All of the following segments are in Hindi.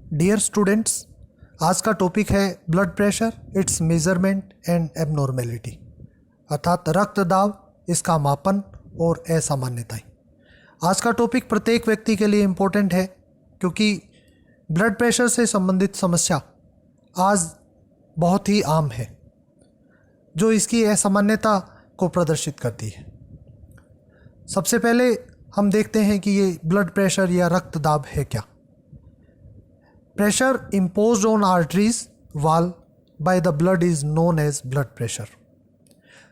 डियर स्टूडेंट्स, आज का टॉपिक है blood pressure, it's measurement and abnormality, अर्थात रक्तदाब, इसका मापन और असामान्यताएं। आज का टॉपिक प्रत्येक व्यक्ति के लिए इम्पोर्टेंट है क्योंकि ब्लड प्रेशर से संबंधित समस्या आज बहुत ही आम है जो इसकी असामान्यता को प्रदर्शित करती है। सबसे पहले हम देखते हैं कि ये ब्लड प्रेशर या रक्तदाब है क्या। Pressure imposed on arteries wall by the blood is known as blood pressure.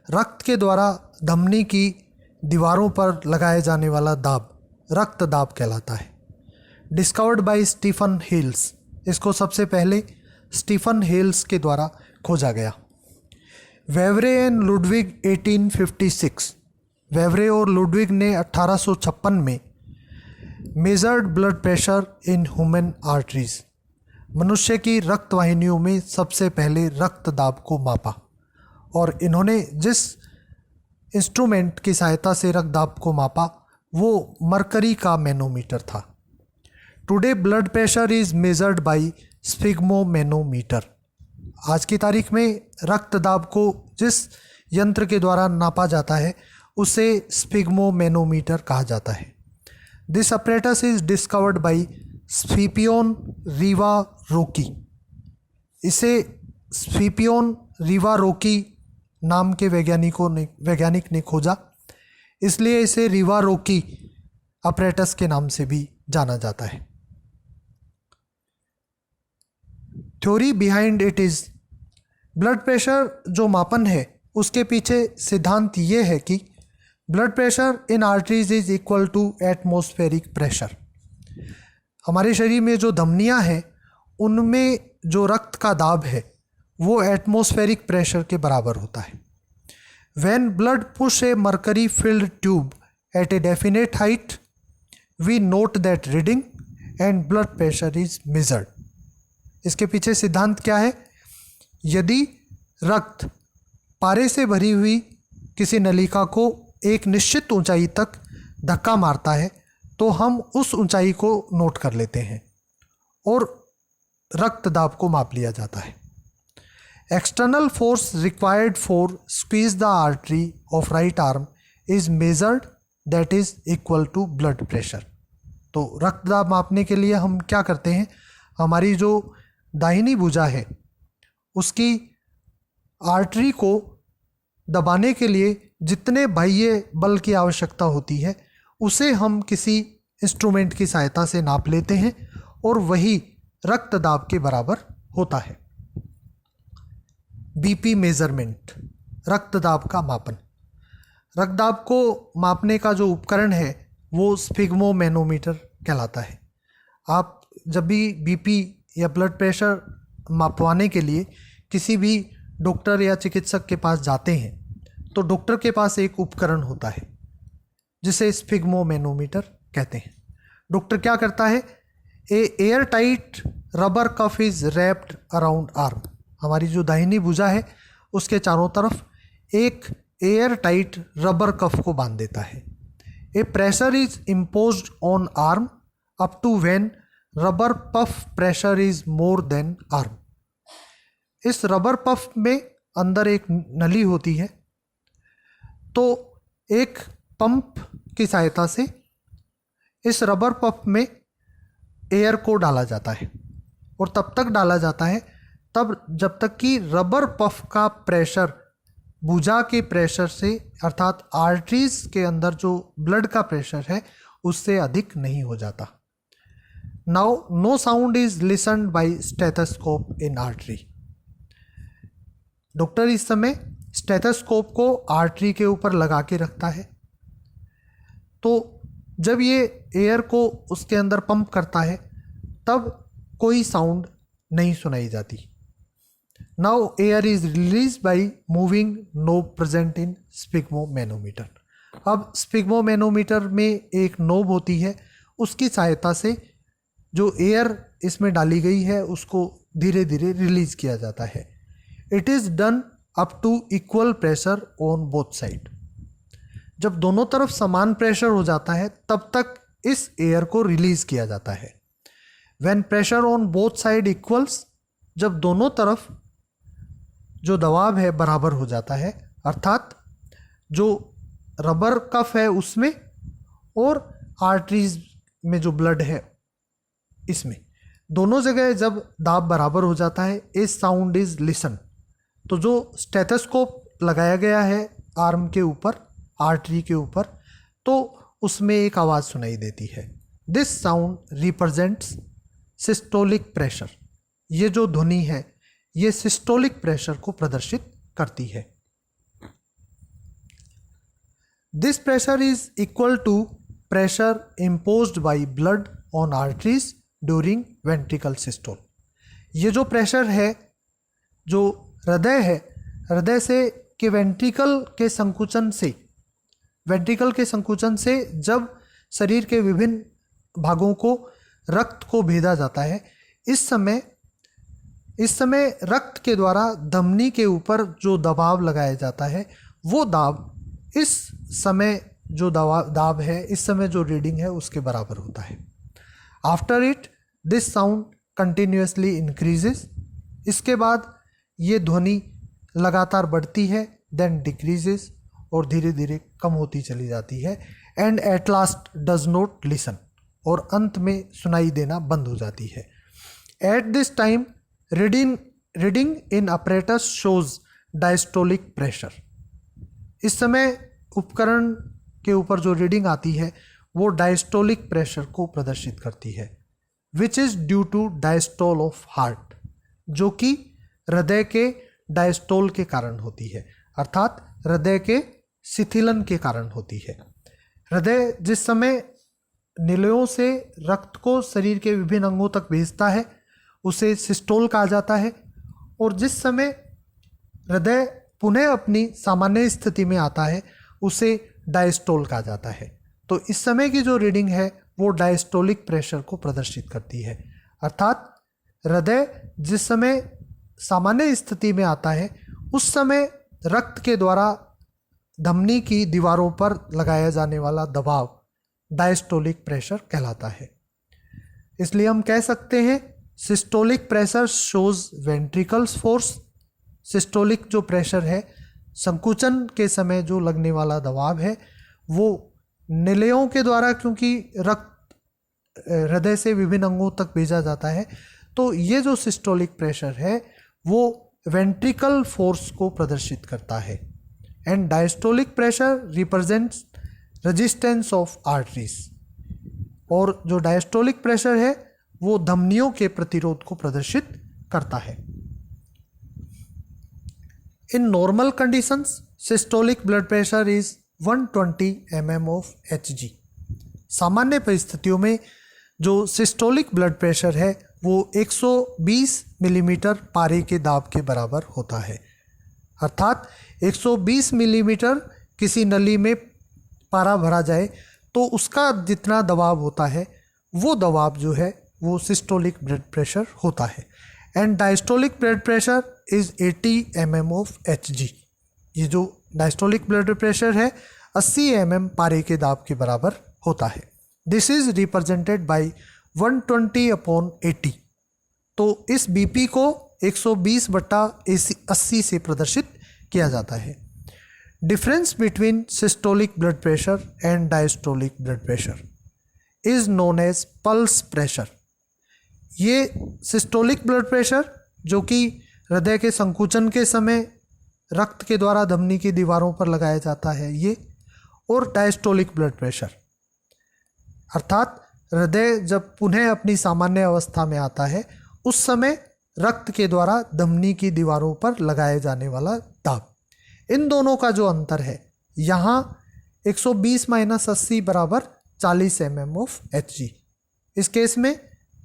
रक्त के द्वारा धमनी की दीवारों पर लगाए जाने वाला दाब रक्तदाब कहलाता है। डिस्कवर्ड बाय स्टीफन हेल्स, इसको सबसे पहले स्टीफन हेल्स के द्वारा खोजा गया। वेवरे एंड लुडविग 1856, वेवरे और लुडविग ने 1856 में measured blood pressure in human arteries, मनुष्य की रक्त वाहिनियों में सबसे पहले रक्तदाब को मापा और इन्होंने जिस इंस्ट्रूमेंट की सहायता से रक्तदाब को मापा वो मरकरी का मैनोमीटर था। Today blood pressure is measured by sphygmomanometer. आज की तारीख में रक्तदाब को जिस यंत्र के द्वारा नापा जाता है उसे स्फिग्मोमैनोमीटर कहा जाता है। This apparatus is discovered by Scipione Riva Rocci. इसे स्फिपियोन रिवारोकी नाम के वैज्ञानिक ने खोजा, इसलिए इसे रिवारोकी अपरेटस के नाम से भी जाना जाता है। Theory behind it is, blood pressure जो मापन है उसके पीछे सिद्धांत ये है कि blood pressure in arteries is equal to atmospheric pressure. हमारे शरीर में जो धमनियां हैं उनमें जो रक्त का दाब है वो एटमॉस्फेरिक प्रेशर के बराबर होता है। When blood push a mercury filled tube at a definite height we note that reading and blood pressure is measured. इसके पीछे सिद्धांत क्या है? यदि रक्त पारे से भरी हुई किसी नलिका को एक निश्चित ऊंचाई तक धक्का मारता है तो हम उस ऊंचाई को नोट कर लेते हैं और रक्तदाब को माप लिया जाता है। External force required for squeeze the artery of right arm is measured, that is equal to blood pressure. तो रक्तदाब मापने के लिए हम क्या करते हैं, हमारी जो दाहिनी भुजा है उसकी आर्टरी को दबाने के लिए जितने बाह्य बल की आवश्यकता होती है उसे हम किसी इंस्ट्रूमेंट की सहायता से नाप लेते हैं और वही रक्तदाब के बराबर होता है। बीपी मेजरमेंट, रक्तदाब का मापन। रक्तदाब को मापने का जो उपकरण है वो स्फिग्मोमैनोमीटर कहलाता है। आप जब भी बीपी या ब्लड प्रेशर मापवाने के लिए किसी भी डॉक्टर या चिकित्सक के पास जाते हैं तो डॉक्टर के पास एक उपकरण होता है जिसे स्फिग्मोमैनोमीटर कहते हैं। डॉक्टर क्या करता है, air tight rubber cuff is wrapped around arm. हमारी जो दाहिनी भुजा है उसके चारों तरफ एक एयर टाइट रबर कफ को बांध देता है। A pressure is imposed on arm up to when rubber puff pressure is more than arm. इस रबर पफ में अंदर एक नली होती है तो एक पंप की सहायता से इस रबर पंप में एयर को डाला जाता है और तब तक डाला जाता है जब तक कि रबर पंप का प्रेशर भुजा के प्रेशर से अर्थात आर्टरीज के अंदर जो ब्लड का प्रेशर है उससे अधिक नहीं हो जाता। Now no sound is listened by stethoscope in artery. Doctor इस समय स्टेथोस्कोप को आर्टरी के ऊपर लगा के रखता है तो जब ये एयर को उसके अंदर पंप करता है तब कोई साउंड नहीं सुनाई जाती। Now air is release by moving knob present in sphygmomanometer. अब स्फिग्मोमैनोमीटर में एक नोब होती है, उसकी सहायता से जो एयर इसमें डाली गई है उसको धीरे धीरे रिलीज किया जाता है। It is done up to equal pressure on both side. जब दोनों तरफ समान प्रेशर हो जाता है तब तक इस एयर को रिलीज किया जाता है। When pressure on both side equals, जब दोनों तरफ जो दबाव है बराबर हो जाता है, अर्थात जो रबर कफ है उसमें और आर्टरीज में जो ब्लड है इसमें, दोनों जगह जब दाब बराबर हो जाता है, ए साउंड इज लिसन। तो जो स्टेथोस्कोप लगाया गया है आर्म के ऊपर, आर्टरी के ऊपर, तो उसमें एक आवाज़ सुनाई देती है। This sound represents systolic pressure. ये जो ध्वनि है ये सिस्टोलिक प्रेशर को प्रदर्शित करती है। This pressure is equal to pressure imposed by blood on arteries during ventricle systole. ये जो प्रेशर है, जो हृदय है, हृदय से के वेंट्रिकल के संकुचन से जब शरीर के विभिन्न भागों को रक्त को भेजा जाता है, इस समय रक्त के द्वारा धमनी के ऊपर जो दबाव लगाया जाता है, वो दाब इस समय जो दाब है, इस समय जो रीडिंग है उसके बराबर होता है। After it this sound continuously increases. इसके बाद ये ध्वनि लगातार बढ़ती है, देन डिक्रीजेस, और धीरे धीरे कम होती चली जाती है, and at last does not listen, और अंत में सुनाई देना बंद हो जाती है। At this time reading in apparatus shows diastolic pressure. इस समय उपकरण के ऊपर जो रीडिंग आती है वो डायस्टोलिक प्रेशर को प्रदर्शित करती है, which is due to diastole of heart, जो कि हृदय के डायस्टोल के कारण होती है, अर्थात हृदय के शिथिलन के कारण होती है। हृदय जिस समय निलयों से रक्त को शरीर के विभिन्न अंगों तक भेजता है उसे सिस्टोल कहा जाता है, और जिस समय हृदय पुनः अपनी सामान्य स्थिति में आता है उसे डायस्टोल कहा जाता है। तो इस समय की जो रीडिंग है वो डायस्टोलिक प्रेशर को प्रदर्शित करती है, अर्थात हृदय जिस समय सामान्य स्थिति में आता है उस समय रक्त के द्वारा धमनी की दीवारों पर लगाया जाने वाला दबाव डायस्टोलिक प्रेशर कहलाता है। इसलिए हम कह सकते हैं systolic pressure shows ventricles force. Systolic जो प्रेशर है, संकुचन के समय जो लगने वाला दबाव है, वो निलयों के द्वारा, क्योंकि रक्त हृदय से विभिन्न अंगों तक भेजा जाता है, तो ये जो सिस्टोलिक प्रेशर है वो वेंट्रिकल फोर्स को प्रदर्शित करता है। And diastolic pressure represents resistance of arteries, और जो डायस्टोलिक प्रेशर है वो धमनियों के प्रतिरोध को प्रदर्शित करता है। In normal conditions systolic blood pressure is 120 mm of Hg। सामान्य परिस्थितियों में जो सिस्टोलिक ब्लड प्रेशर है वो 120 मिलीमीटर पारे के दाब के बराबर होता है, अर्थात 120 मिलीमीटर किसी नली में पारा भरा जाए तो उसका जितना दबाव होता है वो दबाव जो है वो सिस्टोलिक ब्लड प्रेशर होता है। And diastolic blood pressure is 80 mm of Hg। ये जो डायस्टोलिक ब्लड प्रेशर है 80 mm पारे के दाब के बराबर होता है। This is represented by 120/80। तो इस बीपी को 120/80 से प्रदर्शित किया जाता है। Difference between systolic blood pressure and diastolic blood pressure is known as pulse pressure. ये सिस्टोलिक ब्लड प्रेशर जो कि हृदय के संकुचन के समय रक्त के द्वारा धमनी की दीवारों पर लगाया जाता है ये, और डायस्टोलिक ब्लड प्रेशर अर्थात हृदय जब पुनः अपनी सामान्य अवस्था में आता है उस समय रक्त के द्वारा धमनी की दीवारों पर लगाए जाने वाला दाब। इन दोनों का जो अंतर है यहाँ 120 - 80 बराबर 40 mm of Hg। इस केस में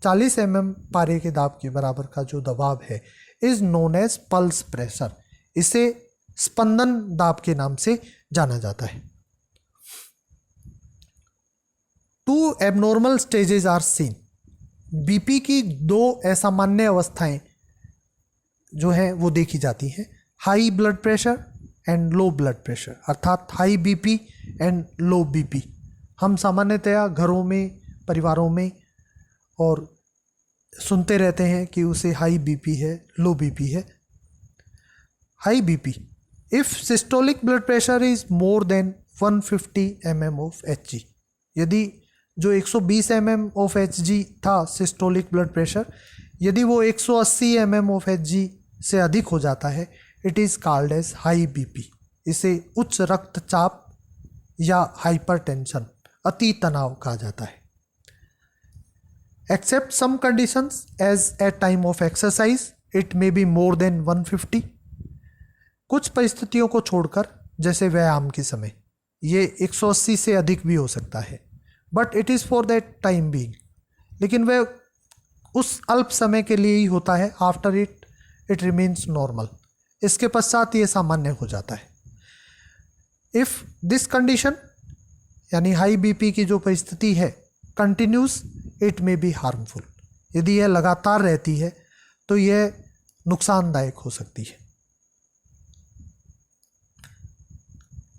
40 mm पारे के दाब के बराबर का जो दबाव है is known as pulse pressure. इसे स्पंदन दाब के नाम से जाना जाता है। 2 abnormal stages are seen. BP की 2 असामान्य अवस्थाएं जो हैं वो देखी जाती हैं, high blood pressure and low blood pressure, अर्थात high BP and low BP. हम सामान्यतया घरों में, परिवारों में और सुनते रहते हैं कि उसे हाई बीपी है, लो बीपी है। High BP, if systolic blood pressure is more than 150 mm of Hg, यदि जो 120 mm ऑफ Hg था सिस्टोलिक ब्लड प्रेशर, यदि वो 180 mm ऑफ Hg से अधिक हो जाता है, it is called as high BP. इसे उच्च रक्तचाप या हाइपरटेंशन, अति तनाव कहा जाता है। Except some conditions as at time of exercise it may be more than 150। कुछ परिस्थितियों को छोड़कर, जैसे व्यायाम के समय, ये 180 से अधिक भी हो सकता है, but it is for that time being, लेकिन वह उस अल्प समय के लिए ही होता है। आफ्टर इट रिमेन्स नॉर्मल, इसके पश्चात ये सामान्य हो जाता है। इफ़ दिस कंडीशन यानी हाई बीपी की जो परिस्थिति है continuous, it may be harmful, यदि यह लगातार रहती है तो यह नुकसानदायक हो सकती है।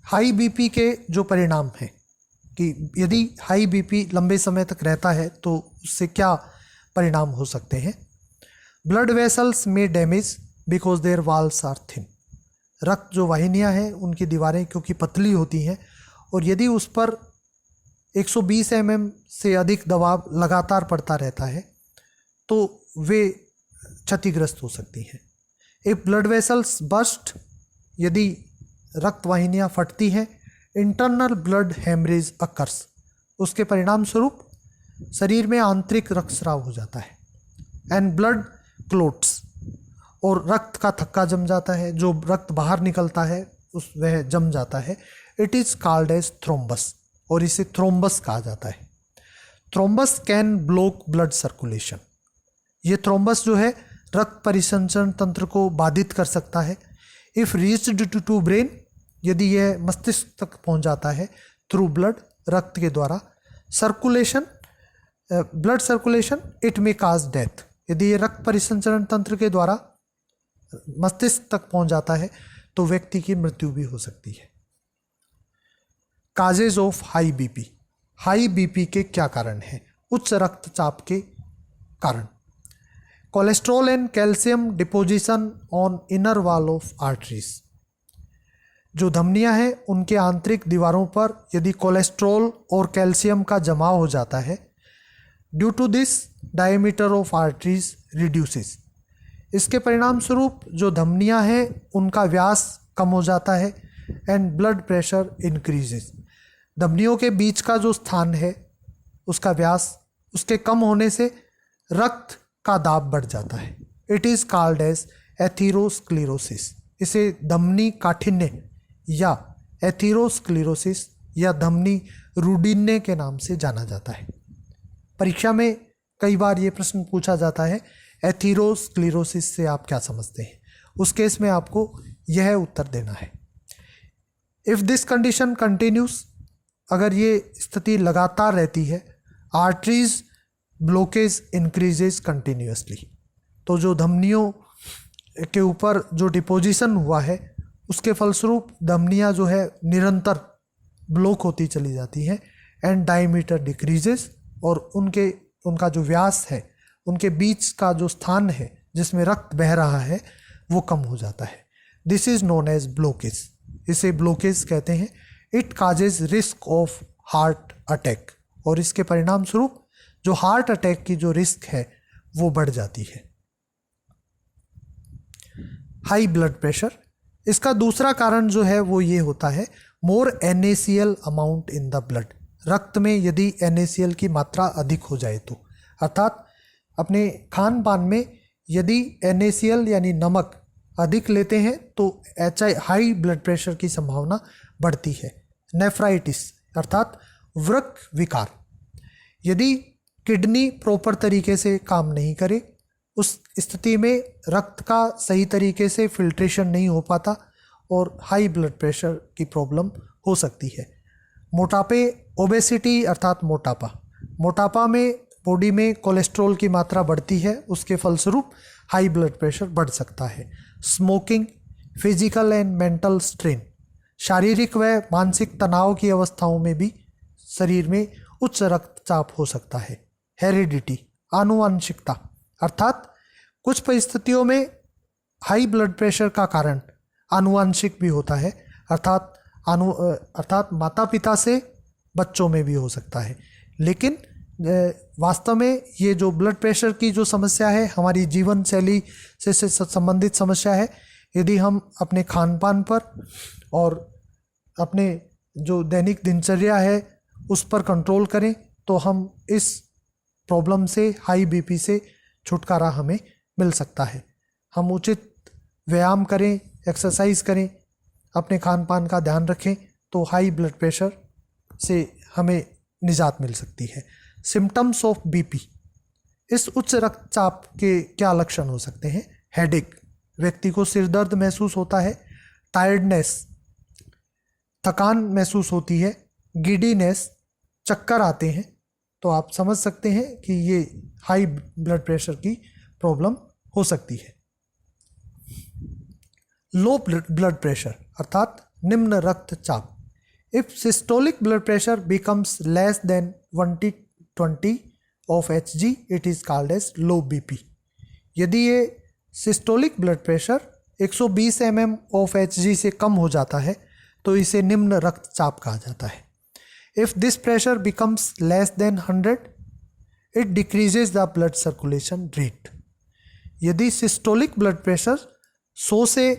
हाई बीपी के जो परिणाम हैं कि यदि हाई बीपी लंबे समय तक रहता है तो उससे क्या परिणाम हो सकते हैं। ब्लड वेसल्स में damage because their walls are thin, रक्त जो वाहिनियाँ हैं उनकी दीवारें क्योंकि पतली होती हैं, और यदि उस पर 120 mm से अधिक दबाव लगातार पड़ता रहता है तो वे क्षतिग्रस्त हो सकती हैं। इफ ब्लड वेसल्स बर्स्ट, यदि रक्त वाहिनियाँ फटती हैं, इंटरनल ब्लड हेमरेज अकर्स, उसके परिणाम स्वरूप शरीर में आंतरिक रक्तस्राव हो जाता है। एंड ब्लड क्लोट्स, और रक्त का थक्का जम जाता है, जो रक्त बाहर निकलता है वह जम जाता है। It is called as thrombus, और इसे थ्रोम्बस कहा जाता है। Thrombus can block blood circulation, ये थ्रोम्बस जो है रक्त परिसंचरण तंत्र को बाधित कर सकता है। इफ़ रीच्ड टू ब्रेन, यदि यह मस्तिष्क तक पहुंच जाता है, थ्रू ब्लड, रक्त के द्वारा, circulation, blood circulation, it may cause death, यदि ये रक्त परिसंचरण तंत्र के द्वारा मस्तिष्क तक पहुंच जाता है तो व्यक्ति की मृत्यु भी हो सकती है। Causes of high BP, high BP के क्या कारण हैं? उच्च रक्तचाप के कारण। Cholesterol and calcium deposition on inner wall of arteries, जो धमनियां हैं उनके आंतरिक दीवारों पर यदि कोलेस्ट्रॉल और कैल्शियम का जमाव हो जाता है, due to this diameter of arteries reduces, इसके परिणाम स्वरूप जो धमनियां हैं उनका व्यास कम हो जाता है। एंड ब्लड प्रेशर इंक्रीजेस, धमनियों के बीच का जो स्थान है उसका व्यास, उसके कम होने से रक्त का दाब बढ़ जाता है। It is called as atherosclerosis, इसे धमनी काठिन्य या एथीरोस्क्लेरोसिस या धमनी रुडीन्य के नाम से जाना जाता है। परीक्षा में कई बार ये प्रश्न पूछा जाता है, एथीरोस्क्लेरोसिस से आप क्या समझते हैं? उस केस में आपको यह उत्तर देना है। इफ़ दिस कंडीशन कंटिन्यूस, अगर ये स्थिति लगातार रहती है, आर्टरीज ब्लॉकेज इंक्रीजेज कंटिन्यूसली, तो जो धमनियों के ऊपर जो डिपोजिशन हुआ है उसके फलस्वरूप धमनियाँ जो है निरंतर ब्लॉक होती चली जाती हैं। एंड डायमीटर डिक्रीजेस, और उनका जो व्यास है, उनके बीच का जो स्थान है जिसमें रक्त बह रहा है वो कम हो जाता है। This is known as blockage, इसे ब्लॉकेज कहते हैं। It causes risk of heart attack, और इसके परिणाम स्वरूप जो हार्ट अटैक की जो रिस्क है वो बढ़ जाती है। हाई ब्लड प्रेशर, इसका दूसरा कारण जो है वो ये होता है, मोर NaCl amount in the blood, रक्त में यदि NaCl की मात्रा अधिक हो जाए तो, अर्थात अपने खान पान में यदि NaCl यानी नमक अधिक लेते हैं तो हाई ब्लड प्रेशर की संभावना बढ़ती है। नेफ्राइटिस अर्थात वृक्क विकार, यदि किडनी प्रॉपर तरीके से काम नहीं करे, उस स्थिति में रक्त का सही तरीके से फिल्ट्रेशन नहीं हो पाता और हाई ब्लड प्रेशर की प्रॉब्लम हो सकती है। मोटापे, ओबेसिटी अर्थात मोटापा, मोटापा में बॉडी में कोलेस्ट्रॉल की मात्रा बढ़ती है, उसके फलस्वरूप हाई ब्लड प्रेशर बढ़ सकता है। Smoking, physical and mental strain, शारीरिक व मानसिक तनाव की अवस्थाओं में भी शरीर में उच्च रक्तचाप हो सकता है। हेरिडिटी, आनुवंशिकता, अर्थात कुछ परिस्थितियों में हाई ब्लड प्रेशर का कारण आनुवंशिक भी होता है, अर्थात माता पिता से बच्चों में भी हो सकता है। लेकिन वास्तव में ये जो ब्लड प्रेशर की जो समस्या है हमारी जीवन शैली से संबंधित समस्या है। यदि हम अपने खान पान पर और अपने जो दैनिक दिनचर्या है उस पर कंट्रोल करें तो हम इस प्रॉब्लम से, हाई बीपी से छुटकारा हमें मिल सकता है। हम उचित व्यायाम करें, एक्सरसाइज करें, अपने खान पान का ध्यान रखें तो हाई ब्लड प्रेशर से हमें निजात मिल सकती है। सिम्टम्स ऑफ बीपी, इस उच्च रक्तचाप के क्या लक्षण हो सकते हैं? हेडेक, व्यक्ति को सिर दर्द महसूस होता है। टायर्डनेस, थकान महसूस होती है। गिडीनेस, चक्कर आते हैं। तो आप समझ सकते हैं कि ये हाई ब्लड प्रेशर की प्रॉब्लम हो सकती है। लो ब्लड प्रेशर अर्थात निम्न रक्तचाप, if systolic blood pressure becomes less than 120 of Hg it is called as low BP. यदि ये systolic blood pressure 120 mm of Hg से कम हो जाता है तो इसे निम्न रक्तचाप कहा जाता है। If this pressure becomes less then 100 it decreases the blood circulation rate. यदि सिस्टोलिक ब्लड प्रेशर 100 से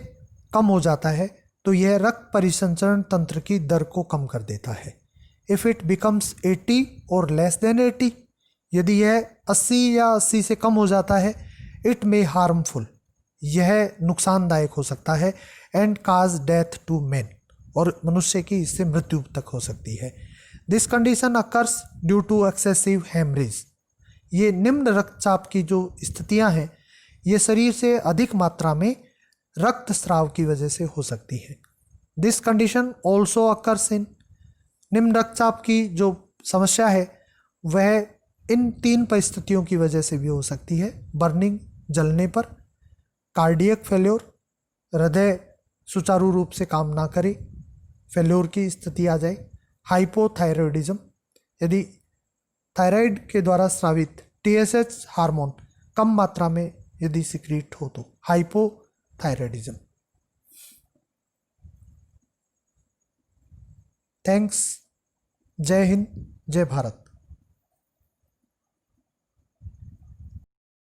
कम हो जाता है तो यह रक्त परिसंचरण तंत्र की दर को कम कर देता है। इफ़ इट बिकम्स 80 और लेस देन 80, यदि यह 80 या 80 से कम हो जाता है, इट मे हार्मफुल, यह नुकसानदायक हो सकता है। And cause death to man, और मनुष्य की इससे मृत्यु तक हो सकती है। This condition occurs due to excessive haemorrhage. ये निम्न रक्तचाप की जो स्थितियां हैं ये शरीर से अधिक मात्रा में रक्त स्राव की वजह से हो सकती है। This condition also occurs in, निम्न रक्तचाप की जो समस्या है वह इन 3 परिस्थितियों की वजह से भी हो सकती है। बर्निंग, जलने पर, कार्डियक फेल्योर, हृदय सुचारू रूप से काम ना करे, फेल्योर की स्थिति आ जाए। हाइपोथायरॉयडिज्म, यदि थायराइड के द्वारा स्रावित TSH हार्मोन कम मात्रा में यदि सिक्रीट हो तो हाइपोथायरॉयडिज्म। थैंक्स। जय हिंद, जय भारत।